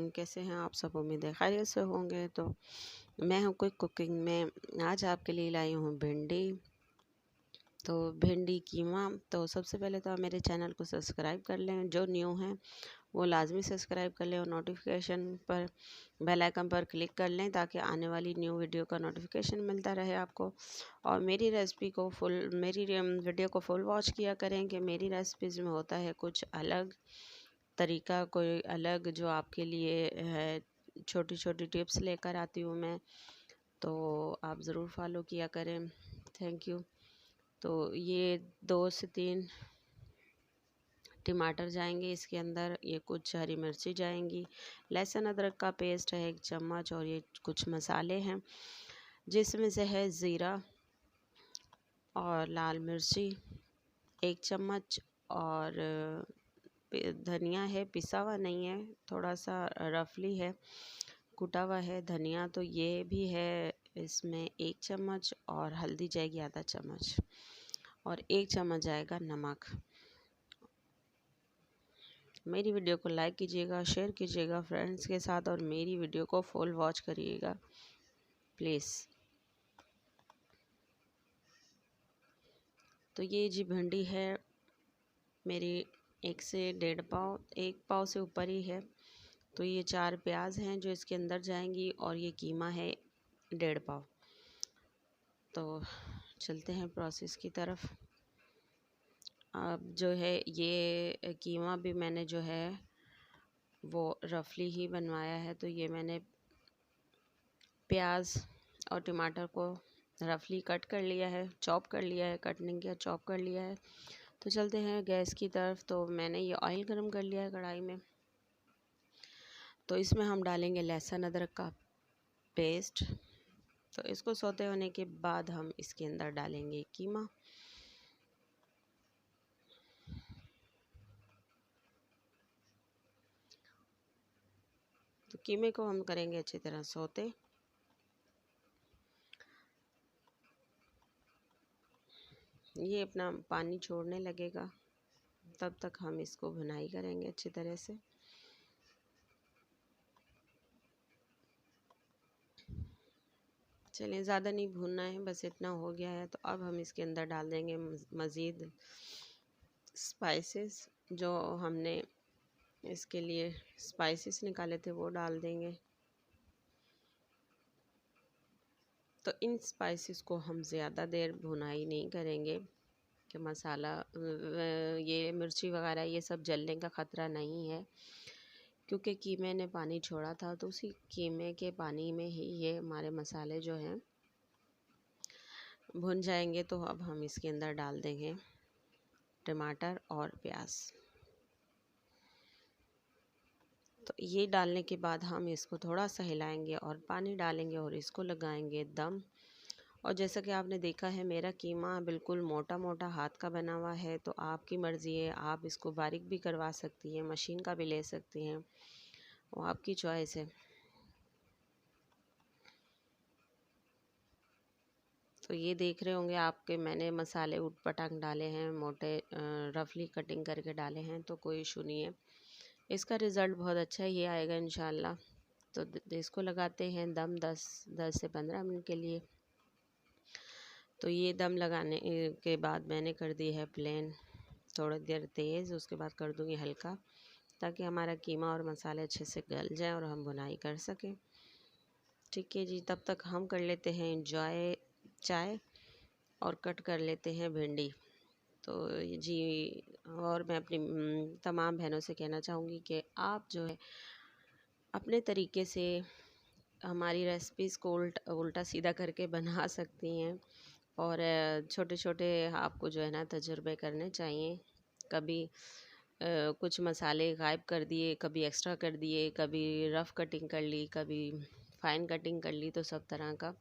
वालेकुम, कैसे हैं आप सब? उम्मीद है खैरियत से होंगे। तो मैं हूँ क्विक कुकिंग में। आज आपके लिए लाई हूँ भिंडी। तो भिंडी कीमा। तो सबसे पहले तो आप मेरे चैनल को सब्सक्राइब कर लें, जो न्यू हैं वो लाजमी सब्सक्राइब कर लें और नोटिफिकेशन पर बेल आइकन पर क्लिक कर लें ताकि आने वाली न्यू वीडियो का नोटिफिकेशन मिलता रहे आपको। और मेरी वीडियो को फुल वॉच किया करें कि मेरी रेसिपीज़ में होता है कुछ अलग तरीका, कोई अलग जो आपके लिए है। छोटी छोटी टिप्स लेकर आती हूँ मैं, तो आप ज़रूर फॉलो किया करें। Thank you. तो ये 2 से 3 टमाटर जाएंगे इसके अंदर, ये कुछ हरी मिर्ची जाएंगी, लहसुन अदरक का पेस्ट है 1 चम्मच, और ये कुछ मसाले हैं जिसमें से है ज़ीरा और लाल मिर्ची 1 चम्मच, और धनिया है, पिसा हुआ नहीं है, थोड़ा सा रफली है, कुटा हुआ है धनिया। तो ये भी है इसमें 1 चम्मच, और हल्दी जाएगी आधा चम्मच, और 1 चम्मच जाएगा नमक। मेरी वीडियो को लाइक कीजिएगा, शेयर कीजिएगा फ्रेंड्स के साथ, और मेरी वीडियो को फुल वॉच करिएगा प्लीज़। तो ये जी भिंडी है मेरी 1 से 1.5 पाव, 1 पाव से ऊपर ही है। तो ये 4 प्याज हैं जो इसके अंदर जाएंगी, और ये कीमा है 1.5 पाव। तो चलते हैं प्रोसेस की तरफ। अब जो है ये कीमा भी मैंने जो है वो रफली ही बनवाया है। तो ये मैंने प्याज और टमाटर को रफली कट कर लिया है, चॉप कर लिया है, कट नहीं किया, चॉप कर लिया है। तो चलते हैं गैस की तरफ। तो मैंने ये ऑयल गरम कर लिया है कढ़ाई में। तो इसमें हम डालेंगे लहसुन अदरक का पेस्ट। तो इसको सौते होने के बाद हम इसके अंदर डालेंगे कीमा। तो कीमे को हम करेंगे अच्छी तरह सौते। ये अपना पानी छोड़ने लगेगा, तब तक हम इसको भुनाई करेंगे अच्छी तरह से। चलिए, ज़्यादा नहीं भूनना है, बस इतना हो गया है। तो अब हम इसके अंदर डाल देंगे मज़ीद स्पाइसेस। जो हमने इसके लिए स्पाइसेस निकाले थे वो डाल देंगे। तो इन स्पाइसेस को हम ज़्यादा देर भुनाई नहीं करेंगे कि मसाला ये मिर्ची वगैरह ये सब जलने का ख़तरा नहीं है, क्योंकि कीमे ने पानी छोड़ा था। तो उसी कीमे के पानी में ही ये हमारे मसाले जो हैं भुन जाएंगे। तो अब हम इसके अंदर डाल देंगे टमाटर और प्याज। तो ये डालने के बाद हम इसको थोड़ा सा हिलाएंगे और पानी डालेंगे और इसको लगाएंगे दम। और जैसा कि आपने देखा है, मेरा कीमा बिल्कुल मोटा मोटा हाथ का बना हुआ है। तो आपकी मर्ज़ी है, आप इसको बारीक भी करवा सकती हैं, मशीन का भी ले सकती हैं, वो आपकी चॉइस है। तो ये देख रहे होंगे आपके, मैंने मसाले उट पटांग डाले हैं, मोटे रफली कटिंग करके डाले हैं, तो कोई इशू नहीं है। इसका रिज़ल्ट बहुत अच्छा ही आएगा इंशाल्लाह। तो इसको लगाते हैं दम 10 से 15 मिनट के लिए। तो ये दम लगाने के बाद मैंने कर दी है प्लेन, थोड़ी देर तेज़, उसके बाद कर दूँगी हल्का, ताकि हमारा कीमा और मसाले अच्छे से गल जाएं और हम बुनाई कर सकें। ठीक है जी, तब तक हम कर लेते हैं एंजॉय चाय और कट कर लेते हैं भिंडी। तो जी, और मैं अपनी तमाम बहनों से कहना चाहूँगी कि आप जो है अपने तरीके से हमारी रेसिपीज़ को उल्टा सीधा करके बना सकती हैं। और छोटे छोटे आपको जो है ना तजुर्बे करने चाहिए। कभी कुछ मसाले गायब कर दिए, कभी एक्स्ट्रा कर दिए, कभी रफ़ कटिंग कर ली, कभी फ़ाइन कटिंग कर ली। तो सब तरह का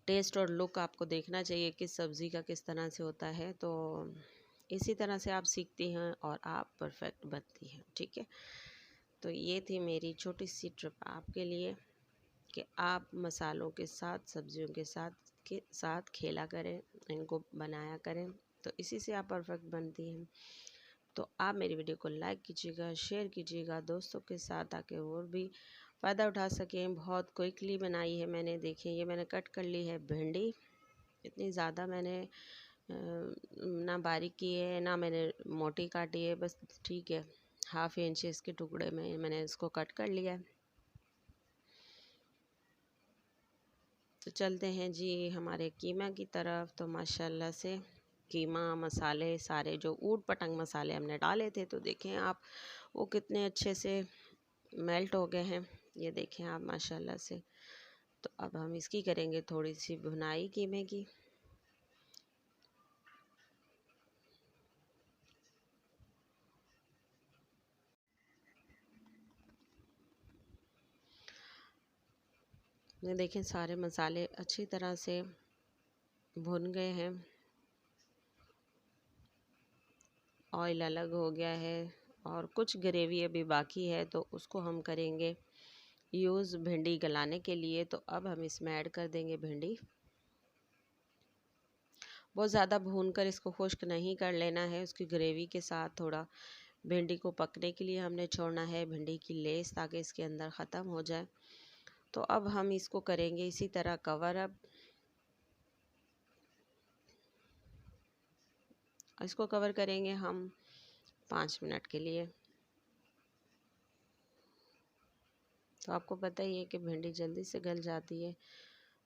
टेस्ट और लुक आपको देखना चाहिए किस सब्ज़ी का किस तरह से होता है। तो इसी तरह से आप सीखती हैं और आप परफेक्ट बनती हैं। ठीक है। तो ये थी मेरी छोटी सी ट्रिप आपके लिए कि आप मसालों के साथ, सब्जियों के साथ खेला करें, इनको बनाया करें। तो इसी से आप परफेक्ट बनती हैं। तो आप मेरी वीडियो को लाइक कीजिएगा, शेयर कीजिएगा दोस्तों के साथ, ताकि और भी फ़ायदा उठा सकें। बहुत क्विकली बनाई है मैंने। देखिए ये मैंने कट कर ली है भिंडी। इतनी ज़्यादा मैंने ना बारीक की है ना मैंने मोटी काटी है, बस ठीक है, हाफ इंच इसके टुकड़े में मैंने इसको कट कर लिया है। तो चलते हैं जी हमारे कीमा की तरफ। तो माशाल्लाह से कीमा मसाले सारे जो ऊट पटांग मसाले हमने डाले थे, तो देखें आप वो कितने अच्छे से मेल्ट हो गए हैं। ये देखें आप माशाल्लाह से। तो अब हम इसकी करेंगे थोड़ी सी भुनाई कीमे की। ये देखें सारे मसाले अच्छी तरह से भुन गए हैं, ऑयल अलग हो गया है और कुछ ग्रेवी अभी बाकी है, तो उसको हम करेंगे यूज़ भिंडी गलाने के लिए। तो अब हम इसमें ऐड कर देंगे भिंडी। बहुत ज़्यादा भूनकर इसको खुश्क नहीं कर लेना है, उसकी ग्रेवी के साथ थोड़ा भिंडी को पकने के लिए हमने छोड़ना है, भिंडी की लेस ताकि इसके अंदर ख़त्म हो जाए। तो अब हम इसको करेंगे इसी तरह कवर अप। इसको कवर करेंगे हम 5 मिनट के लिए। तो आपको पता ही है कि भिंडी जल्दी से गल जाती है,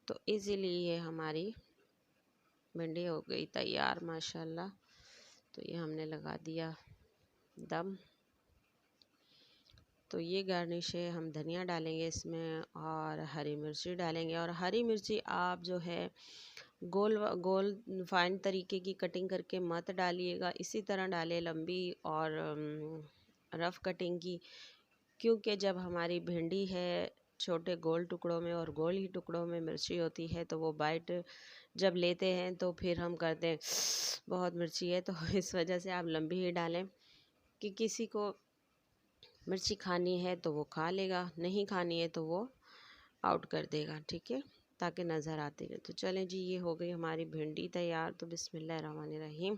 तो इजीलिए हमारी भिंडी हो गई तैयार माशाल्लाह। तो ये हमने लगा दिया दम। तो ये गार्निश है, हम धनिया डालेंगे इसमें और हरी मिर्ची डालेंगे। और हरी मिर्ची आप जो है गोल गोल फाइन तरीके की कटिंग करके मत डालिएगा, इसी तरह डालें लंबी और रफ़ कटिंग की, क्योंकि जब हमारी भिंडी है छोटे गोल टुकड़ों में और गोल ही टुकड़ों में मिर्ची होती है, तो वो बाइट जब लेते हैं तो फिर हम करते हैं बहुत मिर्ची है। तो इस वजह से आप लंबी ही डालें कि किसी को मिर्ची खानी है तो वो खा लेगा, नहीं खानी है तो वो आउट कर देगा, ठीक है, ताकि नज़र आती रहे। तो चलें जी, ये हो गई हमारी भिंडी तैयार। तो बिस्मिल्लाहिर्रहमानिर्रहीम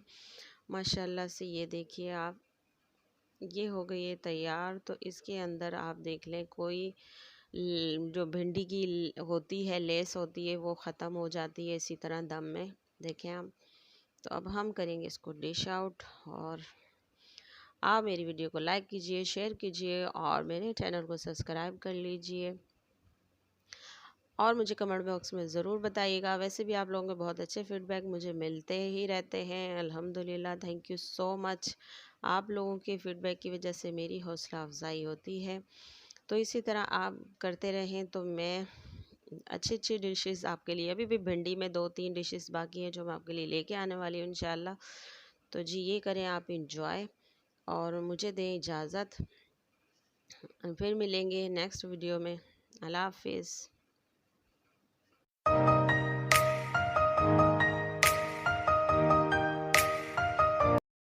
माशाल्लाह से ये देखिए आप, ये हो गई है तैयार। तो इसके अंदर आप देख लें कोई जो भिंडी की होती है लेस होती है वो ख़त्म हो जाती है इसी तरह दम में, देखें आप। तो अब हम करेंगे इसको डिश आउट। और आप मेरी वीडियो को लाइक कीजिए, शेयर कीजिए और मेरे चैनल को सब्सक्राइब कर लीजिए और मुझे कमेंट बॉक्स में ज़रूर बताइएगा। वैसे भी आप लोगों के बहुत अच्छे फीडबैक मुझे मिलते ही रहते हैं, अल्हम्दुलिल्लाह, थैंक यू सो मच। आप लोगों के फीडबैक की वजह से मेरी हौसला अफजाई होती है। तो इसी तरह आप करते रहें तो मैं अच्छी अच्छी डिशेस आपके लिए, अभी भी भिंडी में 2-3 डिशेस बाकी हैं जो मैं आपके लिए लेके आने वाली हूँ इंशाल्लाह। तो जी ये करें आप इंजॉय और मुझे दें इजाज़त। फिर मिलेंगे नेक्स्ट वीडियो में। अल्लाह हाफिज़।